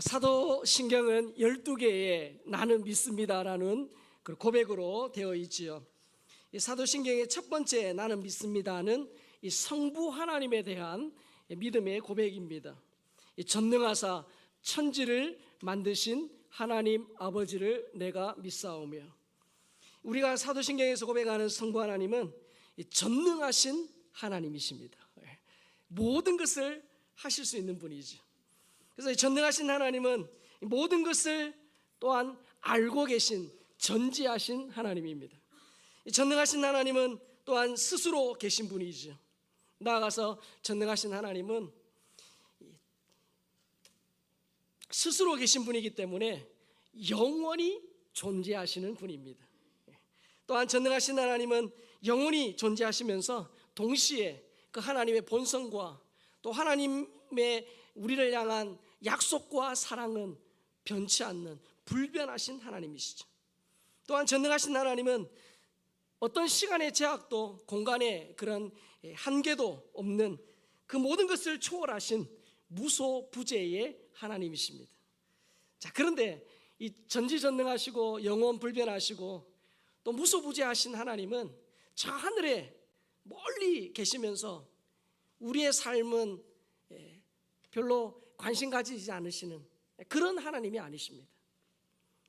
사도신경은 12개의 나는 믿습니다라는 고백으로 되어 있지요. 이 사도신경의 첫 번째 나는 믿습니다는 이 성부 하나님에 대한 믿음의 고백입니다. 이 전능하사 천지를 만드신 하나님 아버지를 내가 믿사오며, 우리가 사도신경에서 고백하는 성부 하나님은 이 전능하신 하나님이십니다. 모든 것을 하실 수 있는 분이죠. 그래서 이 전능하신 하나님은 모든 것을 또한 알고 계신 전지하신 하나님입니다. 이 전능하신 하나님은 또한 스스로 계신 분이죠. 나아가서 전능하신 하나님은 스스로 계신 분이기 때문에 영원히 존재하시는 분입니다. 또한 전능하신 하나님은 영원히 존재하시면서 동시에 그 하나님의 본성과 또 하나님의 우리를 향한 약속과 사랑은 변치 않는 불변하신 하나님이시죠. 또한 전능하신 하나님은 어떤 시간의 제약도 공간의 그런 한계도 없는 그 모든 것을 초월하신 무소부재의 하나님이십니다. 자, 그런데 이 전지전능하시고 영원 불변하시고 또 무소부재하신 하나님은 저 하늘에 멀리 계시면서 우리의 삶은 별로 관심 가지지 않으시는 그런 하나님이 아니십니다.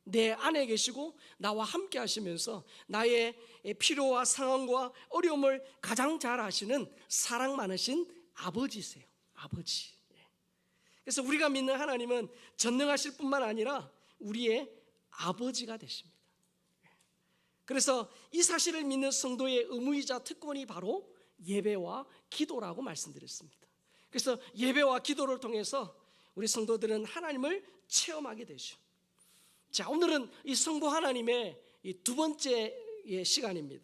내 안에 계시고 나와 함께 하시면서 나의 필요와 상황과 어려움을 가장 잘 아시는 사랑 많으신 아버지세요. 아버지. 그래서 우리가 믿는 하나님은 전능하실 뿐만 아니라 우리의 아버지가 되십니다. 그래서 이 사실을 믿는 성도의 의무이자 특권이 바로 예배와 기도라고 말씀드렸습니다. 그래서 예배와 기도를 통해서 우리 성도들은 하나님을 체험하게 되죠. 자, 오늘은 이 성부 하나님의 이 두 번째 시간입니다.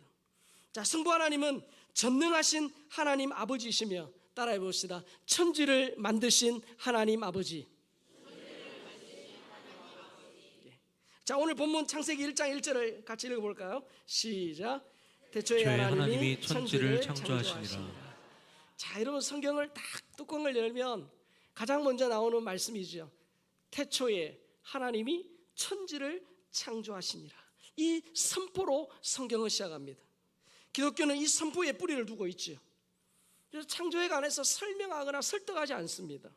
자, 성부 하나님은 전능하신 하나님 아버지이시며, 따라해 봅시다. 천지를 만드신 하나님 아버지. 자, 오늘 본문 창세기 1장 1절을 같이 읽어볼까요? 시작. 태초에 하나님이 천지를 창조하시니라. 자, 여러분 성경을 딱 뚜껑을 열면 가장 먼저 나오는 말씀이죠. 태초에 하나님이 천지를 창조하시니라. 이 선포로 성경을 시작합니다. 기독교는 이 선포에 뿌리를 두고 있죠. 그래서 창조에 관해서 설명하거나 설득하지 않습니다.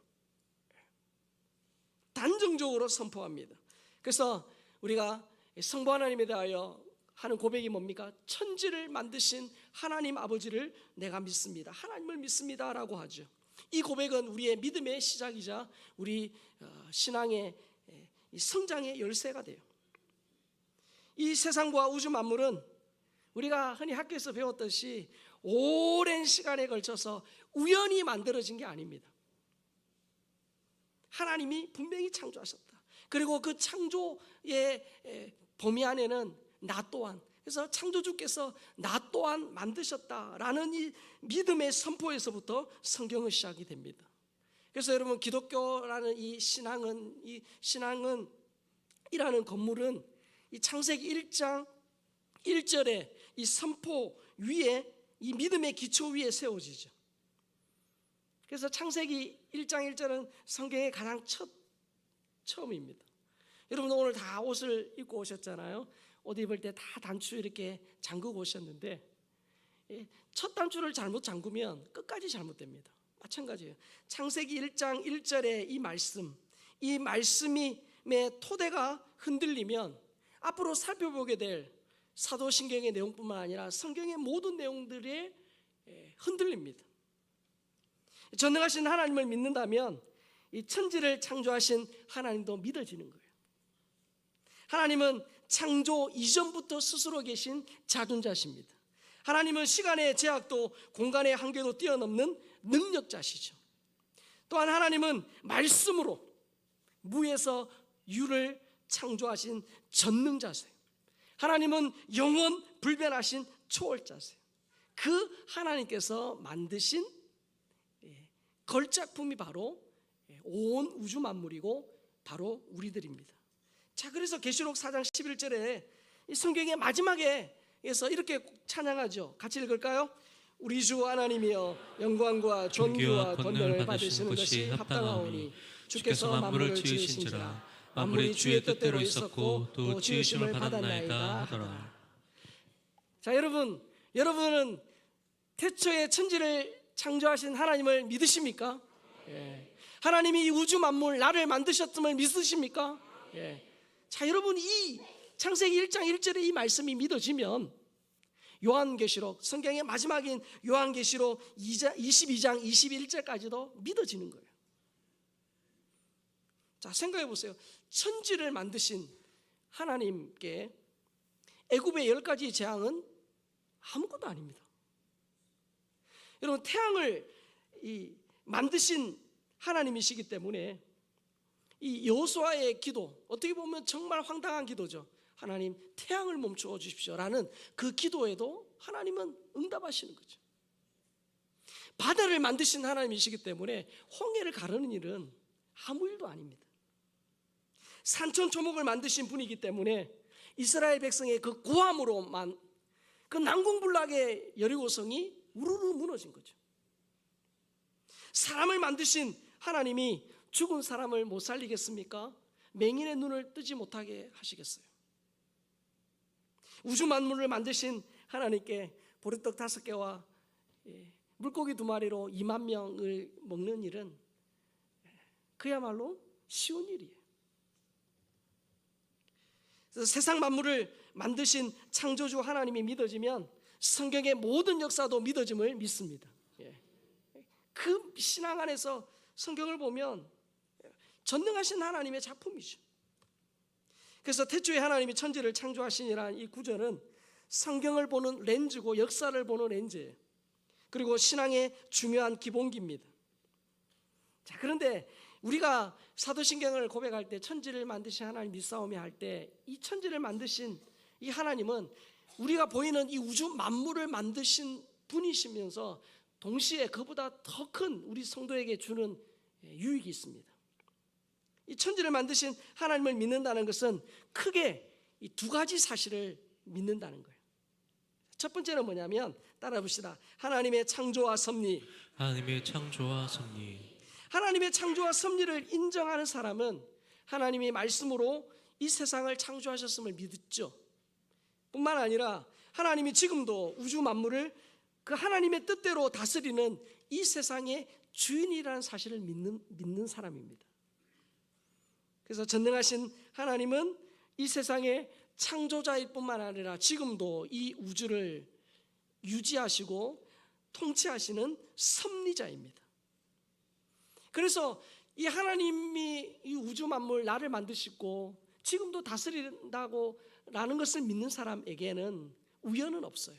단정적으로 선포합니다. 그래서 우리가 성부 하나님에 대하여 하는 고백이 뭡니까? 천지를 만드신 하나님 아버지를 내가 믿습니다. 하나님을 믿습니다라고 하죠. 이 고백은 우리의 믿음의 시작이자 우리 신앙의 성장의 열쇠가 돼요. 이 세상과 우주 만물은 우리가 흔히 학교에서 배웠듯이 오랜 시간에 걸쳐서 우연히 만들어진 게 아닙니다. 하나님이 분명히 창조하셨다. 그리고 그 창조의 범위 안에는 나 또한, 그래서 창조주께서 나 또한 만드셨다라는 이 믿음의 선포에서부터 성경은 시작이 됩니다. 그래서 여러분, 기독교라는 이 신앙은 이라는 건물은 이 창세기 1장 1절에 이 선포 위에, 이 믿음의 기초 위에 세워지죠. 그래서 창세기 1장 1절은 성경의 가장 처음입니다. 여러분, 오늘 다 옷을 입고 오셨잖아요. 옷 입을 때 다 단추 이렇게 잠그고 오셨는데, 첫 단추를 잘못 잠그면 끝까지 잘못됩니다. 마찬가지예요. 창세기 1장 1절의 이 말씀의 토대가 흔들리면 앞으로 살펴보게 될 사도신경의 내용뿐만 아니라 성경의 모든 내용들이 흔들립니다. 전능하신 하나님을 믿는다면 이 천지를 창조하신 하나님도 믿어지는 거예요. 하나님은 창조 이전부터 스스로 계신 자존자십니다. 하나님은 시간의 제약도 공간의 한계도 뛰어넘는 능력자시죠. 또한 하나님은 말씀으로 무에서 유를 창조하신 전능자세요. 하나님은 영원 불변하신 초월자세요. 그 하나님께서 만드신 걸작품이 바로 온 우주 만물이고 바로 우리들입니다. 자, 그래서 계시록 4장 11절에 이 성경의 마지막에서 이렇게 찬양하죠. 같이 읽을까요? 우리 주 하나님이여 영광과 존귀와 권능을 받으시는 것이 합당하오니 주께서 만물을 지으신지라 만물이 주의 뜻대로 있었고 또 지으심을 받았나이다 하더라. 자, 여러분은 태초에 천지를 창조하신 하나님을 믿으십니까? 예. 하나님이 이 우주 만물 나를 만드셨음을 믿으십니까? 예. 자, 여러분, 이 창세기 1장 1절의 이 말씀이 믿어지면 요한계시록, 성경의 마지막인 요한계시록 22장 21절까지도 믿어지는 거예요. 자, 생각해 보세요. 천지를 만드신 하나님께 애굽의 10가지 재앙은 아무것도 아닙니다. 여러분, 태양을 만드신 하나님이시기 때문에 이 여호수아의 기도, 어떻게 보면 정말 황당한 기도죠. 하나님, 태양을 멈추어 주십시오라는 그 기도에도 하나님은 응답하시는 거죠. 바다를 만드신 하나님이시기 때문에 홍해를 가르는 일은 아무 일도 아닙니다. 산천초목을 만드신 분이기 때문에 이스라엘 백성의 그 고함으로만 그 난공불락의 여리고성이 우르르 무너진 거죠. 사람을 만드신 하나님이 죽은 사람을 못 살리겠습니까? 맹인의 눈을 뜨지 못하게 하시겠어요? 우주 만물을 만드신 하나님께 보리떡 5개와 물고기 2마리로 2만 명을 먹는 일은 그야말로 쉬운 일이에요. 그래서 세상 만물을 만드신 창조주 하나님이 믿어지면 성경의 모든 역사도 믿어짐을 믿습니다. 그 신앙 안에서 성경을 보면 전능하신 하나님의 작품이죠. 그래서 태초에 하나님이 천지를 창조하시니라는 이 구절은 성경을 보는 렌즈고 역사를 보는 렌즈예요. 그리고 신앙의 중요한 기본기입니다. 자, 그런데 우리가 사도신경을 고백할 때 천지를 만드신 하나님 믿사오며 할 때 이 천지를 만드신 이 하나님은 우리가 보이는 이 우주 만물을 만드신 분이시면서 동시에 그보다 더 큰 우리 성도에게 주는 유익이 있습니다. 이 천지를 만드신 하나님을 믿는다는 것은 크게 이 2가지 사실을 믿는다는 거예요. 첫 번째는 뭐냐면 따라 봅시다. 하나님의 창조와 섭리. 하나님의 창조와 섭리. 하나님의 창조와 섭리를 인정하는 사람은 하나님이 말씀으로 이 세상을 창조하셨음을 믿죠. 뿐만 아니라 하나님이 지금도 우주 만물을 그 하나님의 뜻대로 다스리는 이 세상의 주인이라는 사실을 믿는 사람입니다. 그래서 전능하신 하나님은 이 세상의 창조자일 뿐만 아니라 지금도 이 우주를 유지하시고 통치하시는 섭리자입니다. 그래서 이 하나님이 이 우주 만물 나를 만드시고 지금도 다스린다고 라는 것을 믿는 사람에게는 우연은 없어요.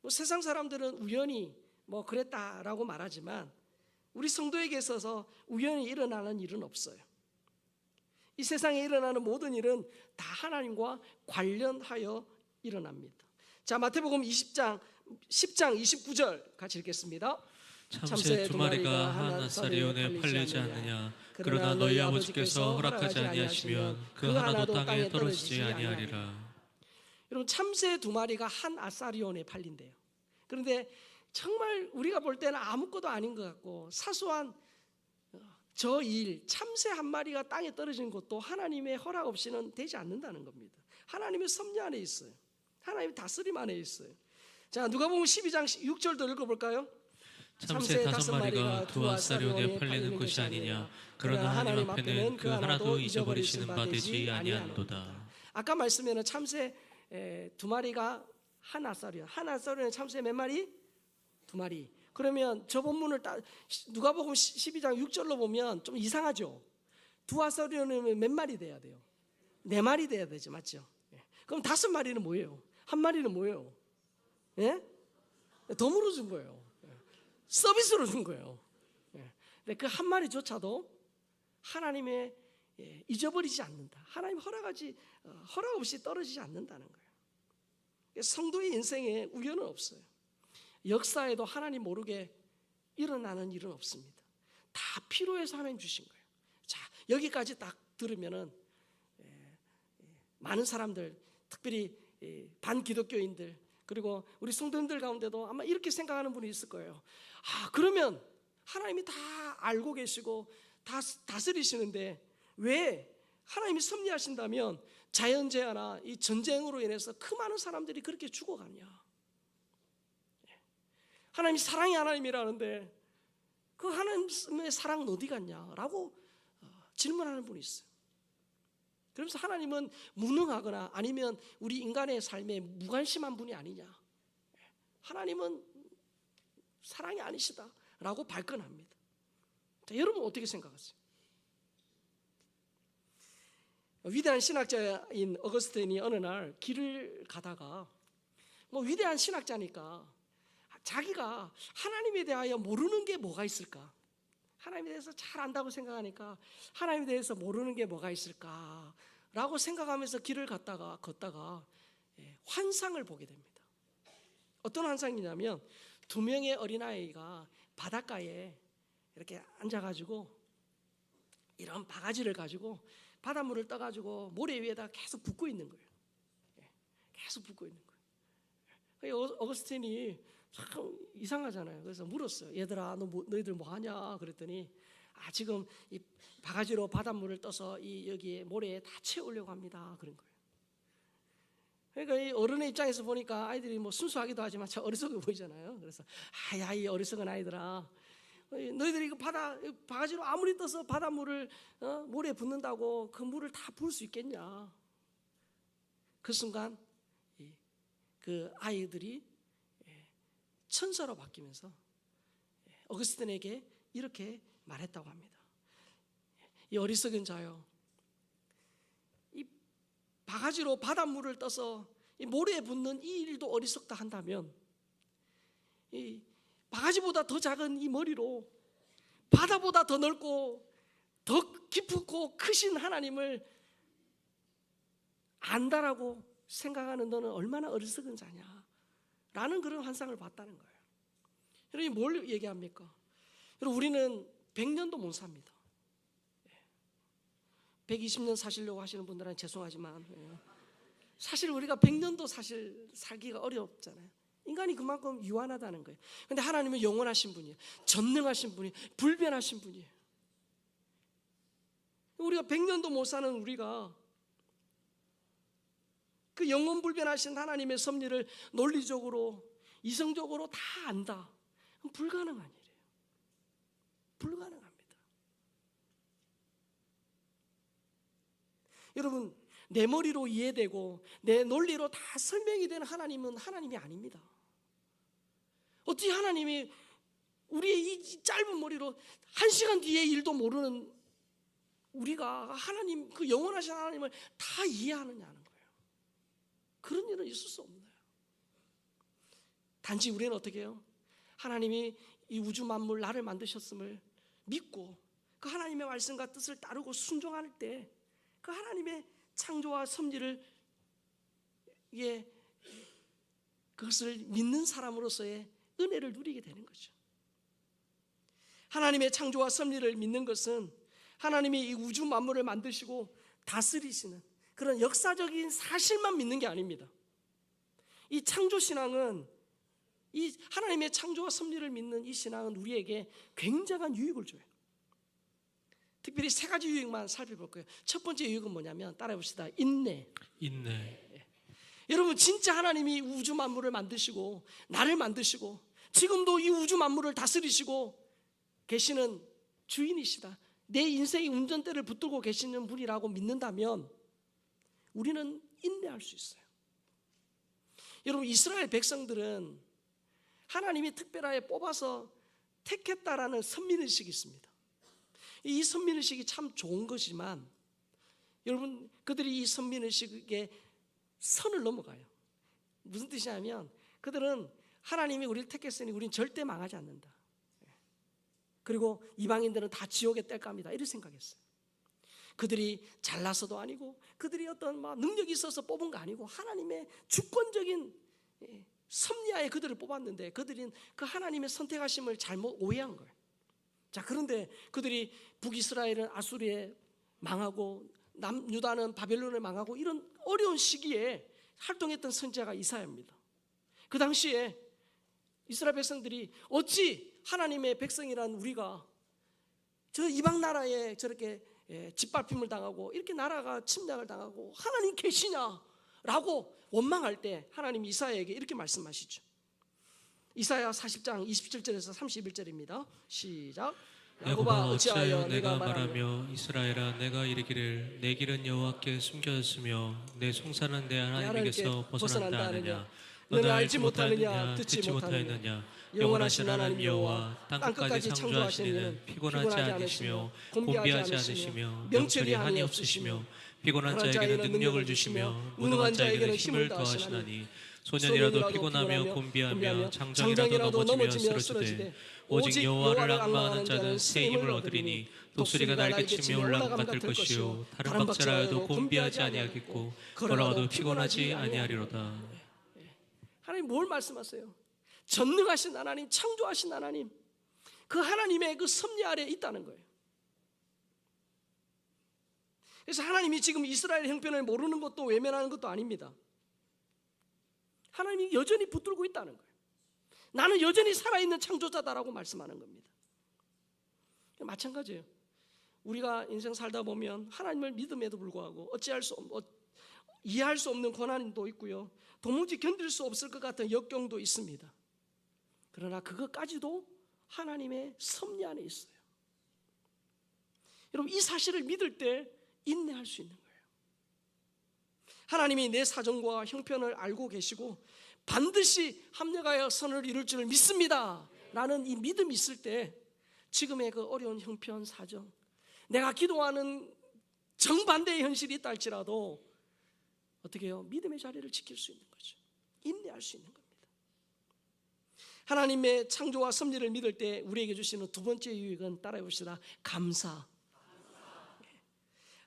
세상 사람들은 우연히 그랬다라고 말하지만 우리 성도에게 있어서 우연히 일어나는 일은 없어요. 이 세상에 일어나는 모든 일은 다 하나님과 관련하여 일어납니다. 자, 마태복음 10장 29절 같이 읽겠습니다. 참새 2마리가 한 아사리온에 팔리지 않느냐. 그러나 너희 아버지께서 허락하지 아니하시면 그 하나도 땅에 떨어지지 아니하리라. 여러분, 참새 2마리가 한 아사리온에 팔린대요. 그런데 정말 우리가 볼 때는 아무것도 아닌 것 같고 사소한 저 일, 참새 1마리가 땅에 떨어진 것도 하나님의 허락 없이는 되지 않는다는 겁니다. 하나님의 섭리 안에 있어요. 하나님의 다스림 안에 있어요. 자, 누가복음 12장 6절도 읽어볼까요? 참새 5마리가 2 아사리온에 팔리는 것이 아니냐. 그러나 하나님 앞에는 그 하나도 잊어버리시는 바 되지 아니하노도다. 아까 말씀에는 참새 2마리가 한 아사리온 참새 몇 마리? 2마리. 그러면 저 본문을 누가복음 12장 6절로 보면 좀 이상하죠. 2 아사리온이면 몇 마리 돼야 돼요? 4마리 돼야 되죠, 맞죠? 그럼 5마리는 뭐예요? 1마리는 뭐예요? 예? 덤으로 준 거예요. 서비스로 준 거예요. 근데 그 1마리조차도 하나님의 잊어버리지 않는다. 하나님 허락 없이 떨어지지 않는다는 거예요. 성도의 인생에 우연은 없어요. 역사에도 하나님 모르게 일어나는 일은 없습니다. 다 필요해서 하나님 주신 거예요. 자, 여기까지 딱 들으면은 많은 사람들, 특별히 반기독교인들, 그리고 우리 성도님들 가운데도 아마 이렇게 생각하는 분이 있을 거예요. 그러면 하나님이 다 알고 계시고 다 다스리시는데 왜 하나님이 섭리하신다면 자연재해나 이 전쟁으로 인해서 그 많은 사람들이 그렇게 죽어가냐? 하나님이 사랑의 하나님이라는데 그 하나님의 사랑은 어디 갔냐라고 질문하는 분이 있어요. 그러면서 하나님은 무능하거나 아니면 우리 인간의 삶에 무관심한 분이 아니냐, 하나님은 사랑이 아니시다라고 발끈합니다. 자, 여러분 어떻게 생각하세요? 위대한 신학자인 어거스틴이 어느 날 길을 가다가 위대한 신학자니까 자기가 하나님에 대하여 모르는 게 뭐가 있을까? 하나님에 대해서 잘 안다고 생각하니까 하나님에 대해서 모르는 게 뭐가 있을까라고 생각하면서 길을 걷다가 환상을 보게 됩니다. 어떤 환상이냐면 두 명의 어린아이가 바닷가에 이렇게 앉아가지고 이런 바가지를 가지고 바닷물을 떠가지고 모래 위에다 계속 붓고 있는 거예요. 계속 붓고 있는 거예요. 어거스틴이 참 이상하잖아요. 그래서 물었어요. 얘들아, 너희들 뭐 하냐? 그랬더니 지금 이 바가지로 바닷물을 떠서 이 여기에 모래에 다 채우려고 합니다. 그런 거예요. 그러니까 이 어른의 입장에서 보니까 아이들이 순수하기도 하지만 참 어리석어 보이잖아요. 그래서 이 어리석은 아이들아, 너희들이 그 바가지로 아무리 떠서 바닷물을 모래에 붓는다고 그 물을 다 부을 수 있겠냐? 그 순간 그 아이들이 천사로 바뀌면서 어거스틴에게 이렇게 말했다고 합니다. 이 어리석은 자요, 이 바가지로 바닷물을 떠서 이 모래에 붓는 이 일도 어리석다 한다면 이 바가지보다 더 작은 이 머리로 바다보다 더 넓고 더 깊고 크신 하나님을 안다라고 생각하는 너는 얼마나 어리석은 자냐 라는 그런 환상을 봤다는 거예요. 여러분 뭘 얘기합니까? 여러분 우리는 100년도 못 삽니다. 120년 사시려고 하시는 분들은 죄송하지만 사실 우리가 100년도 사실 살기가 어렵잖아요. 인간이 그만큼 유한하다는 거예요. 그런데 하나님은 영원하신 분이에요. 전능하신 분이에요. 불변하신 분이에요. 우리가 100년도 못 사는 우리가 그 영원불변하신 하나님의 섭리를 논리적으로 이성적으로 다 안다. 그건 불가능한 일이에요. 불가능합니다. 여러분 내 머리로 이해되고 내 논리로 다 설명이 되는 하나님은 하나님이 아닙니다. 어떻게 하나님이 우리의 이 짧은 머리로 1시간 뒤의 일도 모르는 우리가 하나님, 그 영원하신 하나님을 다 이해하느냐는 거예요. 그런 일은 있을 수 없나요? 단지 우리는 어떻게 해요? 하나님이 이 우주 만물 나를 만드셨음을 믿고 그 하나님의 말씀과 뜻을 따르고 순종할 때 그 하나님의 창조와 섭리를 그것을 믿는 사람으로서의 은혜를 누리게 되는 거죠. 하나님의 창조와 섭리를 믿는 것은 하나님이 이 우주 만물을 만드시고 다스리시는 그런 역사적인 사실만 믿는 게 아닙니다. 이 창조신앙은, 이 하나님의 창조와 섭리를 믿는 이 신앙은 우리에게 굉장한 유익을 줘요. 특별히 3가지 유익만 살펴볼 거예요. 첫 번째 유익은 뭐냐면 따라해 봅시다. 인내. 여러분 진짜 하나님이 우주 만물을 만드시고 나를 만드시고 지금도 이 우주 만물을 다스리시고 계시는 주인이시다, 내 인생의 운전대를 붙들고 계시는 분이라고 믿는다면 우리는 인내할 수 있어요. 여러분 이스라엘 백성들은 하나님이 특별하게 뽑아서 택했다라는 선민의식이 있습니다. 이 선민의식이 참 좋은 것이지만 여러분 그들이 이 선민의식의 선을 넘어가요. 무슨 뜻이냐면 그들은 하나님이 우리를 택했으니 우리는 절대 망하지 않는다, 그리고 이방인들은 다 지옥에 뗄 겁니다, 이렇게 생각했어요. 그들이 잘나서도 아니고 그들이 어떤 능력이 있어서 뽑은 거 아니고 하나님의 주권적인 섭리하에 그들을 뽑았는데 그들은 그 하나님의 선택하심을 잘못 오해한 거예요. 자, 그런데 그들이 북이스라엘은 아수리에 망하고 남유다는 바벨론에 망하고 이런 어려운 시기에 활동했던 선지자가 이사야입니다. 그 당시에 이스라엘 백성들이 어찌 하나님의 백성이란 우리가 저 이방 나라에 저렇게 짓밟힘을 당하고 이렇게 나라가 침략을 당하고 하나님 계시냐라고 원망할 때 하나님이 이사야에게 이렇게 말씀하시죠. 이사야 40장 27절에서 31절입니다. 시작. 야곱아 어찌하여 내가 말하며 이스라엘아 내가 이르기를 내 길은 여호와께 숨겨졌으며 내 송사는 내 하나님에게서 벗어난다 하느냐. 너는 알지 못하느냐 듣지 못하느냐. 영원하신 하나님 여호와 땅끝까지 창조하신 이는 피곤하지 않으시며 곤비하지 않으시며 명철이 한이 없으시며 피곤한 자에게는 능력을 주시며 무능한 자에게는 힘을 더하시나니 소년이라도 피곤하며 곤비하며 장정이라도 넘어지며 쓰러지되 오직 여호와를 앙망하는 자는 새 힘을 얻으리니 독수리가 날개치며 올라감 같을 것이요 다른 박자라도 곤비하지 아니하겠고 걸어가도 피곤하지 아니하리로다. 하나님 뭘 말씀하세요? 전능하신 하나님, 창조하신 하나님, 그 하나님의 그 섭리 아래에 있다는 거예요. 그래서 하나님이 지금 이스라엘 형편을 모르는 것도 외면하는 것도 아닙니다. 하나님이 여전히 붙들고 있다는 거예요. 나는 여전히 살아있는 창조자다라고 말씀하는 겁니다. 마찬가지예요. 우리가 인생 살다 보면 하나님을 믿음에도 불구하고 이해할 수 없는 고난도 있고요, 도무지 견딜 수 없을 것 같은 역경도 있습니다. 그러나 그것까지도 하나님의 섭리 안에 있어요. 여러분, 이 사실을 믿을 때 인내할 수 있는 거예요. 하나님이 내 사정과 형편을 알고 계시고 반드시 합력하여 선을 이룰 줄을 믿습니다 라는 이 믿음이 있을 때 지금의 그 어려운 형편, 사정, 내가 기도하는 정반대의 현실이 있다 할지라도 어떻게 해요? 믿음의 자리를 지킬 수 있는 거죠. 인내할 수 있는 겁니다. 하나님의 창조와 섭리를 믿을 때 우리에게 주시는 두 번째 유익은 따라해 봅시다. 감사.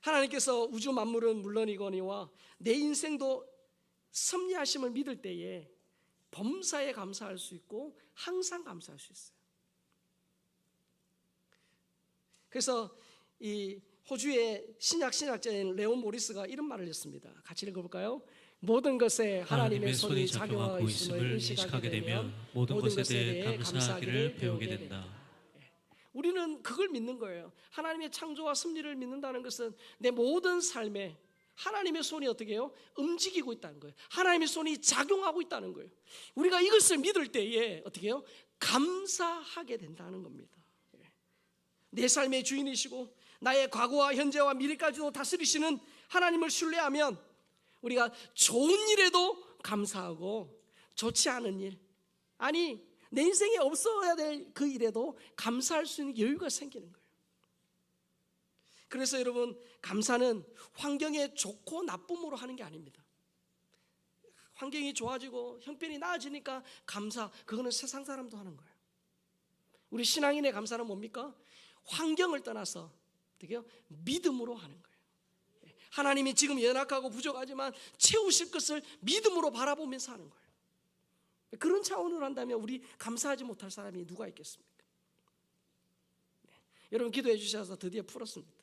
하나님께서 우주 만물은 물론이거니와 내 인생도 섭리하심을 믿을 때에 범사에 감사할 수 있고 항상 감사할 수 있어요. 그래서 이 호주의 신학자인 레온 모리스가 이런 말을 했습니다. 같이 읽어볼까요? 모든 것에 하나님의 손이 작용하고 있음을 인식하게 되면 모든 것에 대해 감사하기를 배우게 된다. 우리는 그걸 믿는 거예요. 하나님의 창조와 섭리를 믿는다는 것은 내 모든 삶에 하나님의 손이 어떻게 해요? 움직이고 있다는 거예요. 하나님의 손이 작용하고 있다는 거예요. 우리가 이것을 믿을 때에 어떻게 해요? 감사하게 된다는 겁니다. 내 삶의 주인이시고 나의 과거와 현재와 미래까지도 다스리시는 하나님을 신뢰하면 우리가 좋은 일에도 감사하고 좋지 않은 일, 아니 내 인생에 없어야 될 그 일에도 감사할 수 있는 여유가 생기는 거예요. 그래서 여러분, 감사는 환경에 좋고 나쁨으로 하는 게 아닙니다. 환경이 좋아지고 형편이 나아지니까 감사, 그거는 세상 사람도 하는 거예요. 우리 신앙인의 감사는 뭡니까? 환경을 떠나서 어떻게 해요? 믿음으로 하는 거예요. 하나님이 지금 연약하고 부족하지만 채우실 것을 믿음으로 바라보면서 하는 거예요. 그런 차원으로 한다면 우리 감사하지 못할 사람이 누가 있겠습니까? 여러분 기도해 주셔서 드디어 풀었습니다.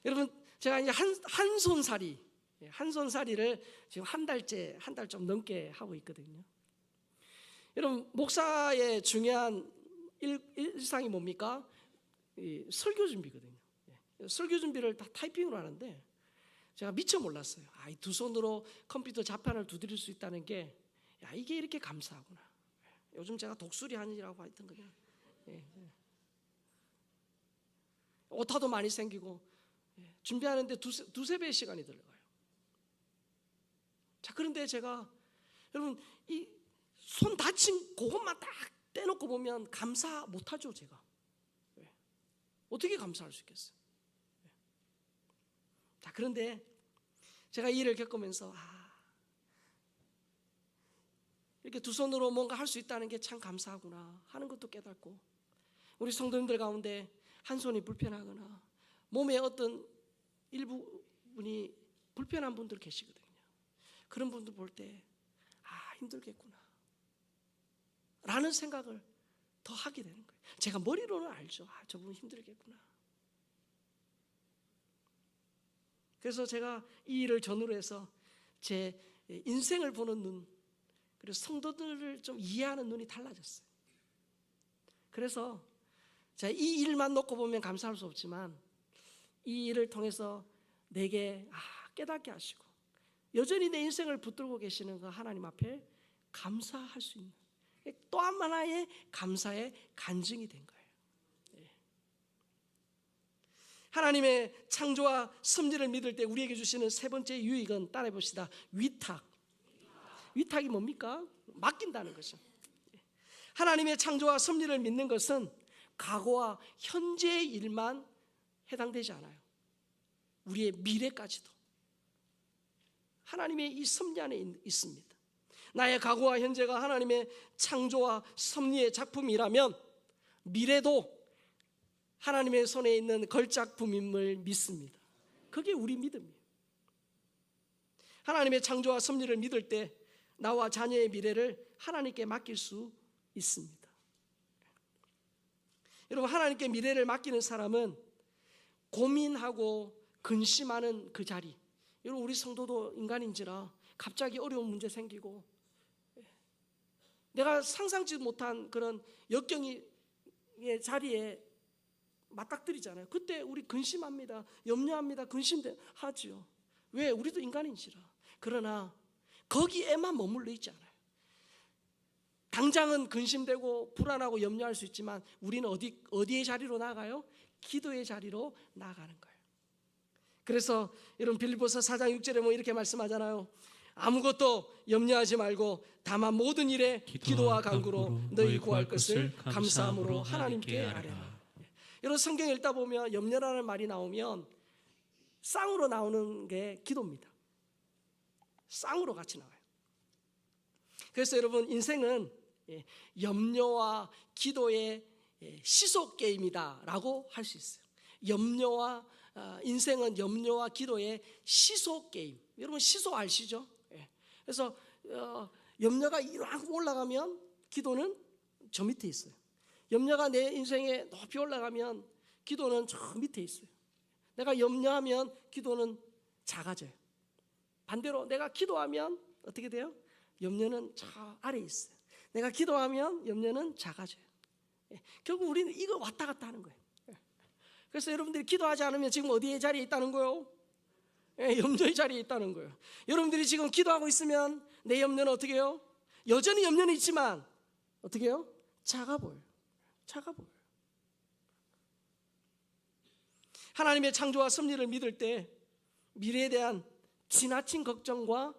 여러분 제가 이제 한 손살이를 지금 한 달 좀 넘게 하고 있거든요. 여러분 목사의 중요한 일상이 뭡니까? 설교 준비거든요. 설교 준비를 다 타이핑으로 하는데 제가 미처 몰랐어요. 이 두 손으로 컴퓨터 자판을 두드릴 수 있다는 게, 이게 이렇게 감사하구나. 요즘 제가 독수리 한이라고 하여튼 그냥 오타도 많이 생기고 준비하는데 두세 배의 시간이 들어가요. 자, 그런데 제가 여러분 이 손 다친 그것만 딱 떼놓고 보면 감사 못하죠. 제가 어떻게 감사할 수 있겠어요? 자, 그런데 제가 이 일을 겪으면서 이렇게 두 손으로 뭔가 할 수 있다는 게 참 감사하구나 하는 것도 깨닫고, 우리 성도님들 가운데 한 손이 불편하거나 몸에 어떤 일부분이 불편한 분들 계시거든요. 그런 분들 볼 때 힘들겠구나 라는 생각을 더 하게 되는 거예요. 제가 머리로는 알죠. 저분 힘들겠구나. 그래서 제가 이 일을 전후로 해서 제 인생을 보는 눈, 그리고 성도들을 좀 이해하는 눈이 달라졌어요. 그래서 자, 이 일만 놓고 보면 감사할 수 없지만 이 일을 통해서 내게 깨닫게 하시고 여전히 내 인생을 붙들고 계시는 그 하나님 앞에 감사할 수 있는 또 한 하나의 감사의 간증이 된 거예요. 하나님의 창조와 섭리를 믿을 때 우리에게 주시는 세 번째 유익은 따라해 봅시다. 위탁. 위탁이 뭡니까? 맡긴다는 것이죠. 하나님의 창조와 섭리를 믿는 것은 과거와 현재의 일만 해당되지 않아요. 우리의 미래까지도 하나님의 이 섭리 안에 있습니다. 나의 과거와 현재가 하나님의 창조와 섭리의 작품이라면 미래도 하나님의 손에 있는 걸작품임을 믿습니다. 그게 우리 믿음이에요. 하나님의 창조와 섭리를 믿을 때 나와 자녀의 미래를 하나님께 맡길 수 있습니다. 여러분, 하나님께 미래를 맡기는 사람은 고민하고 근심하는 그 자리, 여러분 우리 성도도 인간인지라 갑자기 어려운 문제 생기고 내가 상상지도 못한 그런 역경의 자리에 맞닥뜨리잖아요. 그때 우리 근심합니다. 염려합니다. 근심하지요. 왜? 우리도 인간인지라. 그러나 거기에만 머물러 있지 않아요. 당장은 근심되고 불안하고 염려할 수 있지만 우리는 어디의 자리로 나가요? 기도의 자리로 나가는 거예요. 그래서 여러분 빌립보서 4장 6절에 뭐 이렇게 말씀하잖아요. 아무것도 염려하지 말고 다만 모든 일에 기도와 간구로 너희 구할 것을 감사함으로 하나님께 아뢰라. 여러분 성경 읽다 보면 염려라는 말이 나오면 쌍으로 나오는 게 기도입니다. 쌍으로 같이 나와요. 그래서 여러분 인생은 염려와 기도의 시속 게임이다라고 할 수 있어요. 인생은 염려와 기도의 시속 게임. 여러분 시소 아시죠? 그래서 염려가 이만큼 올라가면 기도는 저 밑에 있어요. 염려가 내 인생에 높이 올라가면 기도는 저 밑에 있어요. 내가 염려하면 기도는 작아져요. 반대로 내가 기도하면 어떻게 돼요? 염려는 저 아래에 있어요. 내가 기도하면 염려는 작아져요. 결국 우리는 이거 왔다 갔다 하는 거예요. 그래서 여러분들이 기도하지 않으면 지금 어디의 자리에 있다는 거예요? 염려의 자리에 있다는 거예요. 여러분들이 지금 기도하고 있으면 내 염려는 어떻게 해요? 여전히 염려는 있지만 어떻게 해요? 작아 보여요. 작아 보여요. 하나님의 창조와 섭리를 믿을 때 미래에 대한 지나친 걱정과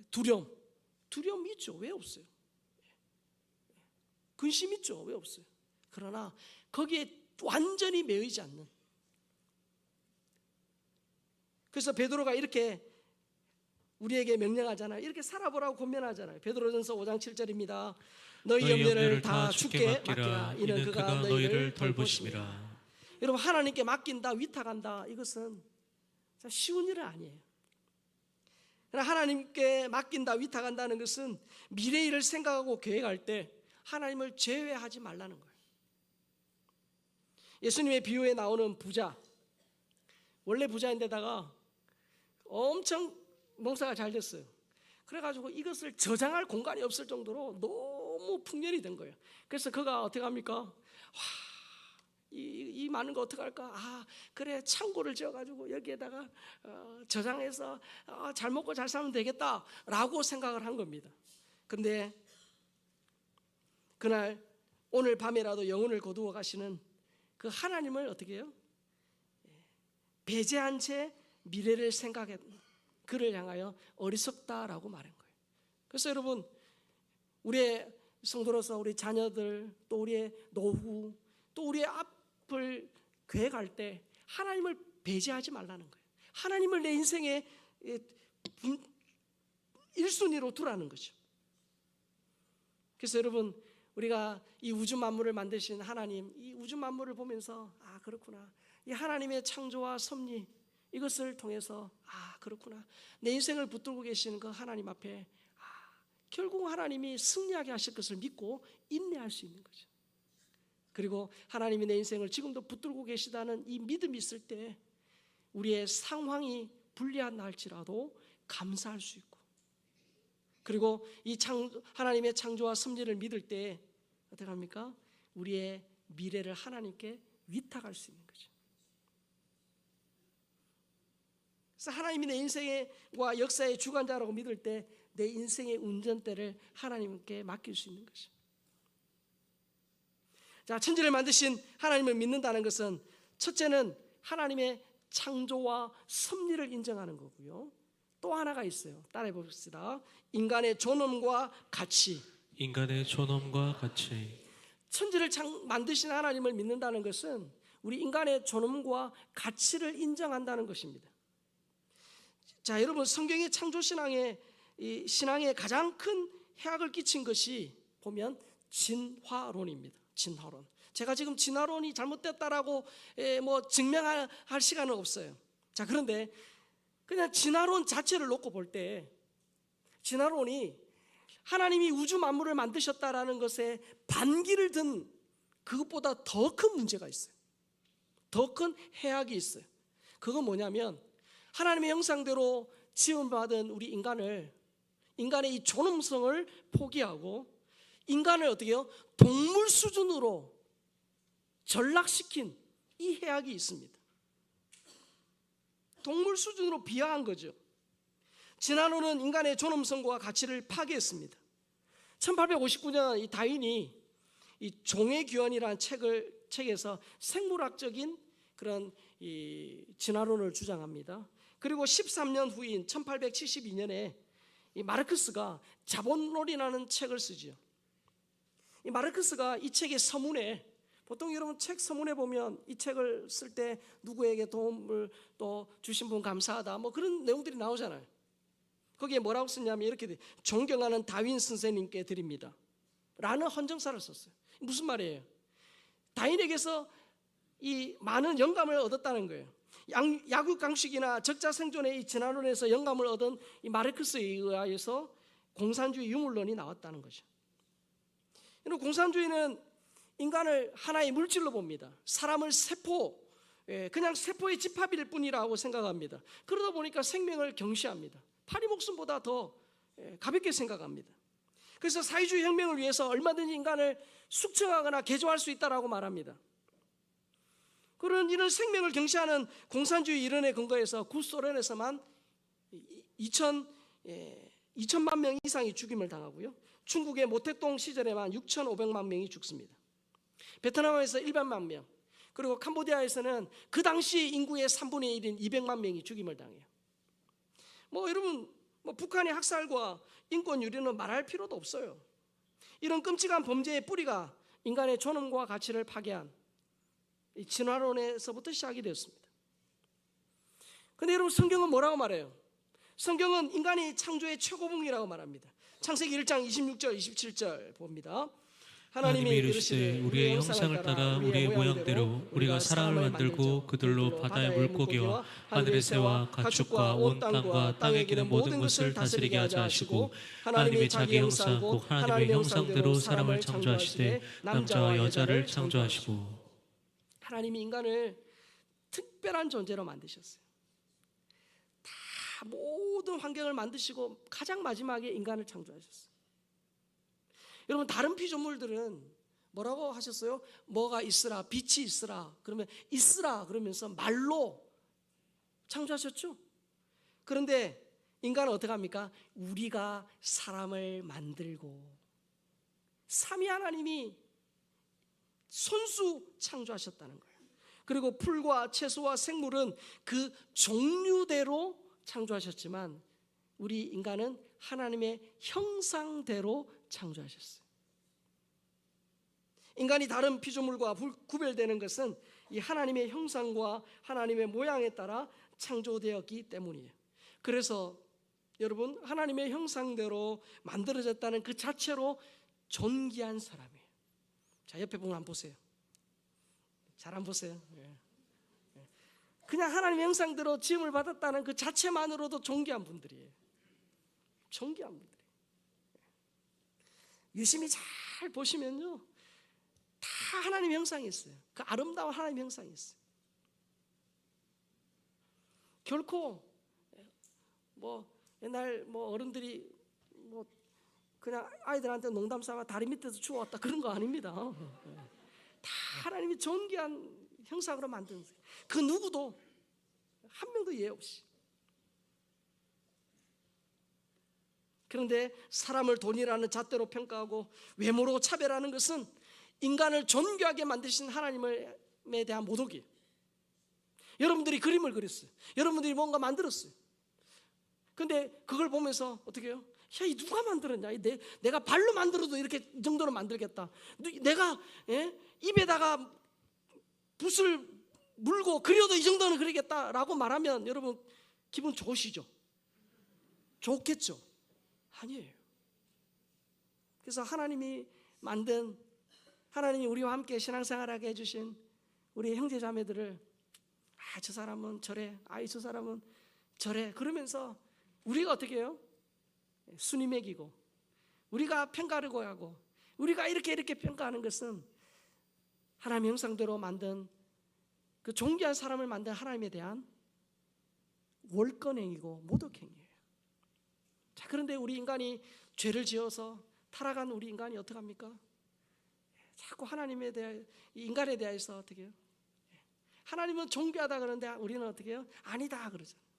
두려움 있죠. 왜 없어요? 근심 있죠. 왜 없어요? 그러나 거기에 완전히 매이지 않는. 그래서 베드로가 이렇게 우리에게 명령하잖아요. 이렇게 살아보라고 권면하잖아요. 베드로전서 5장 7절입니다. 너희 염려를 다 주께 맡기라. 이는 그가 너희를 돌보심이라. 여러분 하나님께 맡긴다, 위탁한다. 이것은 쉬운 일은 아니에요. 그러나 하나님께 맡긴다, 위탁한다는 것은 미래 일을 생각하고 계획할 때 하나님을 제외하지 말라는 거예요. 예수님의 비유에 나오는 부자, 원래 부자인데다가 엄청 농사가 잘 됐어요. 그래가지고 이것을 저장할 공간이 없을 정도로 너무 풍년이 된 거예요. 그래서 그가 어떻게 합니까? 이 많은 거 어떻게 할까? 그래 창고를 지어가지고 여기에다가 저장해서 잘 먹고 잘 살면 되겠다라고 생각을 한 겁니다. 근데 그날 오늘 밤에라도 영혼을 거두어 가시는 그 하나님을 어떻게 해요? 배제한 채 미래를 생각해 그를 향하여 어리석다라고 말한 거예요. 그래서 여러분 우리의 성도로서 우리 자녀들 또 우리의 노후 또 우리의 앞을 계획할 때 하나님을 배제하지 말라는 거예요. 하나님을 내 인생의 1순위로 두라는 거죠. 그래서 여러분 우리가 이 우주 만물을 만드신 하나님, 이 우주 만물을 보면서 그렇구나. 이 하나님의 창조와 섭리 이것을 통해서 그렇구나. 내 인생을 붙들고 계시는 그 하나님 앞에 결국 하나님이 승리하게 하실 것을 믿고 인내할 수 있는 거죠. 그리고 하나님이 내 인생을 지금도 붙들고 계시다는 이 믿음이 있을 때 우리의 상황이 불리한 날지라도 감사할 수 있고 그리고 이 하나님의 창조와 섭리를 믿을 때 어떻게 합니까? 우리의 미래를 하나님께 위탁할 수 있는 거죠. 그래서 하나님이 내 인생과 역사의 주관자라고 믿을 때 내 인생의 운전대를 하나님께 맡길 수 있는 거죠. 자, 천지를 만드신 하나님을 믿는다는 것은 첫째는 하나님의 창조와 섭리를 인정하는 거고요. 또 하나가 있어요. 따라해 봅시다. 인간의 존엄과 가치. 인간의 존엄과 가치. 천지를 만드신 하나님을 믿는다는 것은 우리 인간의 존엄과 가치를 인정한다는 것입니다. 자, 여러분, 성경의 창조신앙의 이 신앙에 가장 큰 해악을 끼친 것이 보면 진화론입니다. 진화론. 제가 지금 진화론이 잘못됐다라고 뭐 증명할 시간은 없어요. 자, 그런데 그냥 진화론 자체를 놓고 볼 때 진화론이 하나님이 우주 만물을 만드셨다라는 것에 반기를 든 그것보다 더 큰 문제가 있어요. 더 큰 해악이 있어요. 그건 뭐냐면 하나님의 형상대로 지음받은 우리 인간의 이 존엄성을 포기하고 인간을 어떻게 해요? 동물 수준으로 전락시킨 이 해악이 있습니다. 동물 수준으로 비하한 거죠. 진화론은 인간의 존엄성과 가치를 파괴했습니다. 1859년 이 다윈이 이 종의 규현이라는 책에서 생물학적인 그런 이 진화론을 주장합니다. 그리고 13년 후인 1872년에 이 마르크스가 자본론이라는 책을 쓰지요. 이 마르크스가 이 책의 서문에, 보통 여러분 책 서문에 보면 이 책을 쓸 때 누구에게 도움을 또 주신 분 감사하다 뭐 그런 내용들이 나오잖아요. 거기에 뭐라고 썼냐면 이렇게 돼. 존경하는 다윈 선생님께 드립니다 라는 헌정사를 썼어요. 무슨 말이에요? 다윈에게서 이 많은 영감을 얻었다는 거예요. 약육강식이나 적자생존의 이 진화론에서 영감을 얻은 이 마르크스에 의하여서 공산주의 유물론이 나왔다는 거죠. 공산주의는 인간을 하나의 물질로 봅니다. 사람을 세포, 그냥 세포의 집합일 뿐이라고 생각합니다. 그러다 보니까 생명을 경시합니다. 파리 목숨보다 더 가볍게 생각합니다. 그래서 사회주의 혁명을 위해서 얼마든지 인간을 숙청하거나 개조할 수 있다라고 말합니다. 그런 이런 생명을 경시하는 공산주의 이론에 근거해서 구소련에서만 2천만 명 이상이 죽임을 당하고요. 중국의 모택동 시절에만 6,500만 명이 죽습니다. 베트남에서 100만 명, 그리고 캄보디아에서는 그 당시 인구의 3분의 1인 200만 명이 죽임을 당해요. 뭐 여러분, 뭐 북한의 학살과 인권 유린은 말할 필요도 없어요. 이런 끔찍한 범죄의 뿌리가 인간의 존엄과 가치를 파괴한 이 진화론에서부터 시작이 되었습니다. 그런데 여러분, 성경은 뭐라고 말해요? 성경은 인간이 창조의 최고봉이라고 말합니다. 창세기 1장 26절 27절 봅니다. 하나님이 이르시되 우리의 형상을 따라 우리의 모양대로 우리가 사람을 만들고 그들로 바다의 물고기와 하늘의 새와 가축과 온 땅과 땅에 기는 모든 것을 다스리게 하자 하시고, 하나님이 자기 형상 곧 하나님의 형상대로 사람을 창조하시되 남자와 여자를 창조하시고. 하나님이 인간을 특별한 존재로 만드셨어요. 다 모든 환경을 만드시고 가장 마지막에 인간을 창조하셨어요. 여러분, 다른 피조물들은 뭐라고 하셨어요? 뭐가 있으라, 빛이 있으라, 그러면 있으라 그러면서 말로 창조하셨죠. 그런데 인간은 어떻게 합니까? 우리가 사람을 만들고, 삼위 하나님이 손수 창조하셨다는 거예요. 그리고 풀과 채소와 생물은 그 종류대로 창조하셨지만 우리 인간은 하나님의 형상대로 창조하셨어요. 인간이 다른 피조물과 구별되는 것은 이 하나님의 형상과 하나님의 모양에 따라 창조되었기 때문이에요. 그래서 여러분, 하나님의 형상대로 만들어졌다는 그 자체로 존귀한 사람이에요. 자, 옆에 보면 한번 보세요. 잘 안 보세요. 그냥 하나님의 형상대로 지음을 받았다는 그 자체만으로도 존귀한 분들이에요. 존귀한 분들. 유심히 잘 보시면요, 다 하나님의 형상이 있어요. 그 아름다운 하나님의 형상이 있어요. 결코 뭐 옛날 뭐 어른들이 뭐 그냥 아이들한테 농담 삼아 다리 밑에서 주워왔다 그런 거 아닙니다. 다 하나님이 존귀한 형상으로 만든 그 누구도 한 명도 예 없이. 그런데 사람을 돈이라는 잣대로 평가하고 외모로 차별하는 것은 인간을 존귀하게 만드신 하나님에 대한 모독이에요. 여러분들이 그림을 그렸어요. 여러분들이 뭔가 만들었어요. 근데 그걸 보면서 어떻게 해요? 야, 이 누가 만들었냐? 내가 발로 만들어도 이렇게 이 정도로 만들겠다. 내가 입에다가 붓을 물고 그려도 이 정도는 그리겠다라고 말하면 여러분 기분 좋으시죠? 좋겠죠? 아니에요. 그래서 하나님이 만든, 하나님이 우리와 함께 신앙생활하게 해주신 우리 형제자매들을 저 사람은 저래, 저 사람은 저래 그러면서 우리가 어떻게 해요? 순위 매기고 우리가 평가르고 하고 우리가 이렇게 평가하는 것은 하나님 형상대로 만든 그 존귀한 사람을 만든 하나님에 대한 월권행위고 모독행위예요. 자, 그런데 우리 인간이 죄를 지어서 타락한 우리 인간이 어떻게 합니까? 자꾸 하나님에 대해, 인간에 대해서 어떻게 해요? 하나님은 존귀하다 그러는데 우리는 어떻게 해요? 아니다 그러잖아요.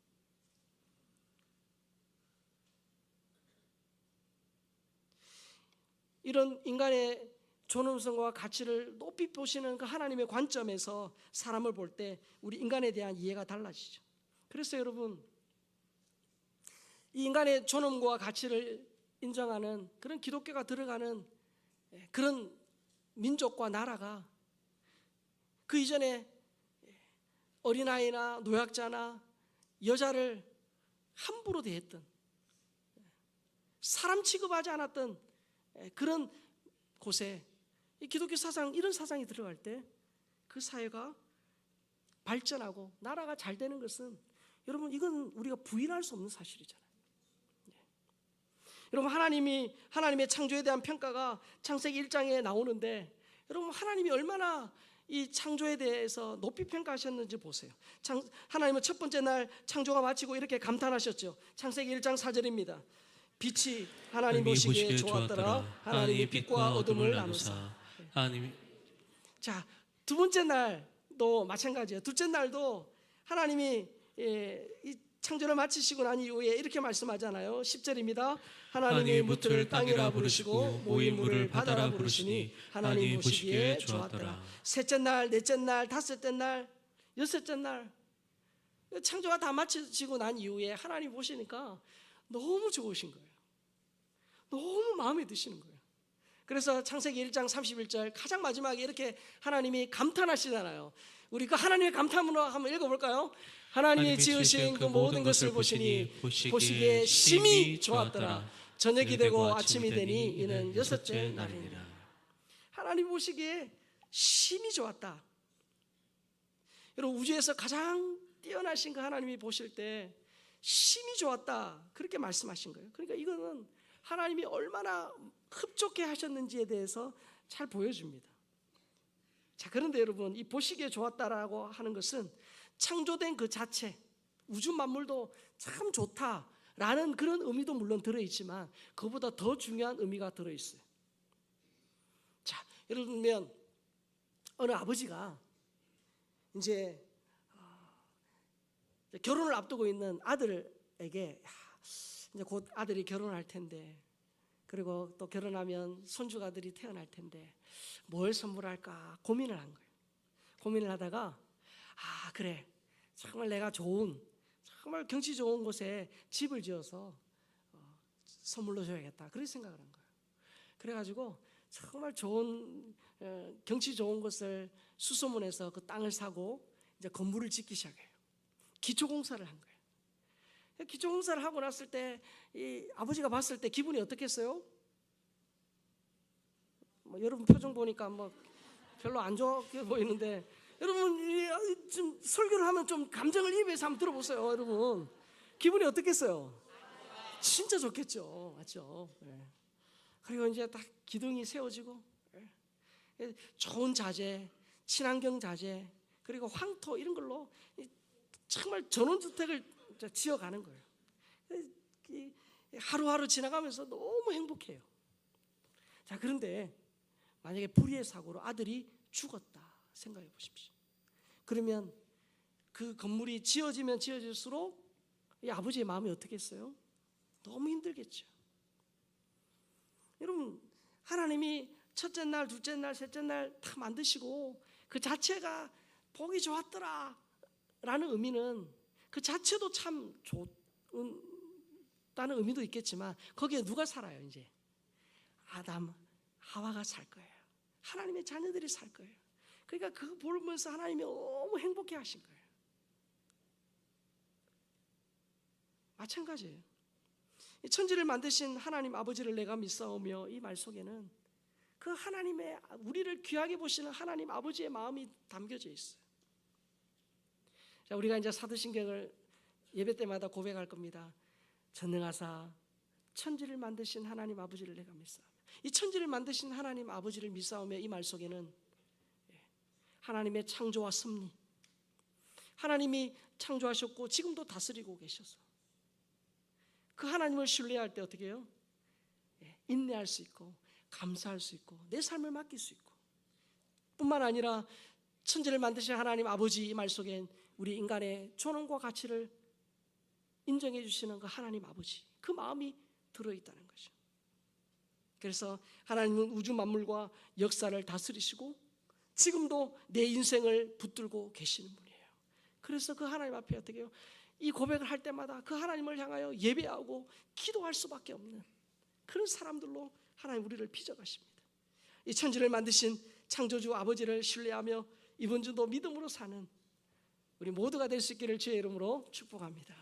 이런 인간의 존엄성과 가치를 높이 보시는 그 하나님의 관점에서 사람을 볼 때 우리 인간에 대한 이해가 달라지죠. 그래서 여러분, 이 인간의 존엄과 가치를 인정하는 그런 기독교가 들어가는 그런 민족과 나라가 그 이전에 어린아이나 노약자나 여자를 함부로 대했던, 사람 취급하지 않았던 그런 곳에 이 기독교 사상, 이런 사상이 들어갈 때 그 사회가 발전하고 나라가 잘 되는 것은 여러분 이건 우리가 부인할 수 없는 사실이잖아요. 여러분 하나님의 창조에 대한 평가가 창세기 1장에 나오는데 여러분 하나님이 얼마나 이 창조에 대해서 높이 평가하셨는지 보세요. 하나님은 첫 번째 날 창조가 마치고 이렇게 감탄하셨죠. 창세기 1장 4절입니다. 빛이 하나님 보시기에 좋았더라. 하나님이 빛과 어둠을 나누사. 자, 두 번째 날도 마찬가지예요. 둘째 날도 하나님이 이 창조를 마치시고 난 이후에 이렇게 말씀하잖아요. 10절입니다. 하나님이 무트를 땅이라 부르시고 모인 물을 바다라 부르시니 하나님 보시기에 좋았더라. 셋째 날, 넷째 날, 다섯째 날, 여섯째 날 창조가 다 마치시고 난 이후에 하나님 보시니까 너무 좋으신 거예요. 너무 마음에 드시는 거예요. 그래서 창세기 1장 31절 가장 마지막에 이렇게 하나님이 감탄하시잖아요. 우리 그 하나님의 감탄으로 한번 읽어볼까요? 하나님이 지으신 그 모든 것을 보시니 보시기에 심히 좋았더라. 저녁이 되고 아침이 되니 이는 여섯째 날이니라. 하나님 보시기에 심히 좋았다. 여러분 우주에서 가장 뛰어나신 그 하나님이 보실 때 심히 좋았다 그렇게 말씀하신 거예요. 그러니까 이거는 하나님이 얼마나 흡족해 하셨는지에 대해서 잘 보여줍니다. 자, 그런데 여러분 이 보시기에 좋았다라고 하는 것은 창조된 그 자체, 우주 만물도 참 좋다라는 그런 의미도 물론 들어있지만 그보다 더 중요한 의미가 들어있어요. 자, 예를 들면 어느 아버지가 이제 결혼을 앞두고 있는 아들에게 이제 곧 아들이 결혼할 텐데 그리고 또 결혼하면 손주가들이 태어날 텐데 뭘 선물할까 고민을 한 거예요. 고민을 하다가 그래 정말 내가 정말 경치 좋은 곳에 집을 지어서 선물로 줘야겠다 그렇게 생각을 한 거예요. 그래가지고 정말 좋은 경치 좋은 곳을 수소문해서 그 땅을 사고 이제 건물을 짓기 시작해요. 기초공사를 한 거예요. 기초공사를 하고 났을 때 이 아버지가 봤을 때 기분이 어떻겠어요? 여러분 표정 보니까 별로 안 좋게 보이는데 여러분 좀 설교를 하면 좀 감정을 입에서 한번 들어보세요. 여러분 기분이 어떻겠어요? 진짜 좋겠죠, 맞죠? 그리고 이제 딱 기둥이 세워지고 좋은 자재, 친환경 자재 그리고 황토 이런 걸로 정말 전원주택을 지어가는 거예요. 하루하루 지나가면서 너무 행복해요. 자, 그런데 만약에 불의의 사고로 아들이 죽었다 생각해 보십시오. 그러면 그 건물이 지어지면 지어질수록 이 아버지의 마음이 어떻겠어요? 너무 힘들겠죠. 여러분, 하나님이 첫째 날, 둘째 날, 셋째 날 다 만드시고 그 자체가 보기 좋았더라 라는 의미는 그 자체도 참 좋다는 의미도 있겠지만 거기에 누가 살아요? 이제 아담, 하와가 살 거예요. 하나님의 자녀들이 살 거예요. 그러니까 그거 보면서 하나님이 너무 행복해 하신 거예요. 마찬가지예요. 이 천지를 만드신 하나님 아버지를 내가 믿사오며 이 말 속에는 그 하나님의, 우리를 귀하게 보시는 하나님 아버지의 마음이 담겨져 있어요. 자, 우리가 이제 사도신경을 예배 때마다 고백할 겁니다. 전능하사 천지를 만드신 하나님 아버지를 내가 믿사오며, 이 천지를 만드신 하나님 아버지를 믿사오며 이 말 속에는 하나님의 창조와 섭리, 하나님이 창조하셨고 지금도 다스리고 계셔서 그 하나님을 신뢰할 때 어떻게 해요? 인내할 수 있고 감사할 수 있고 내 삶을 맡길 수 있고, 뿐만 아니라 천지를 만드신 하나님 아버지 이 말 속엔 우리 인간의 존엄과 가치를 인정해 주시는 그 하나님 아버지, 그 마음이 들어있다는 거죠. 그래서 하나님은 우주 만물과 역사를 다스리시고 지금도 내 인생을 붙들고 계시는 분이에요. 그래서 그 하나님 앞에 어떻게 해요? 이 고백을 할 때마다 그 하나님을 향하여 예배하고 기도할 수밖에 없는 그런 사람들로 하나님 우리를 빚어가십니다. 이 천지를 만드신 창조주 아버지를 신뢰하며 이번 주도 믿음으로 사는 우리 모두가 될 수 있기를 주의 이름으로 축복합니다.